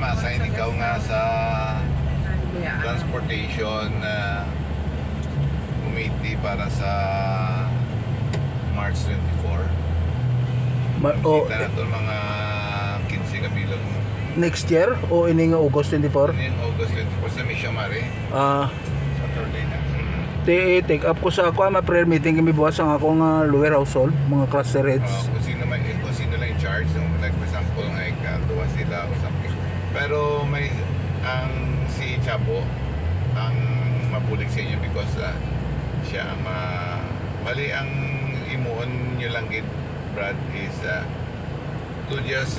ma-assign ikaw nga sa transportation committee para sa March 24. Kita na ito mga 15 kabilang mo. Next year o ini nga August 24? Ini August 24 sa Mission Mare. Saturday na. Take up ko sa ako ma prayer meeting kami bukas ang akong lower household, mga cluster heads. Kung sino lang in charge, like for example, duwa sila o something. Pero may ang si Chapo ang mabulig sa inyo because siya ang bali ang imuon nyo lang gid Brad is to just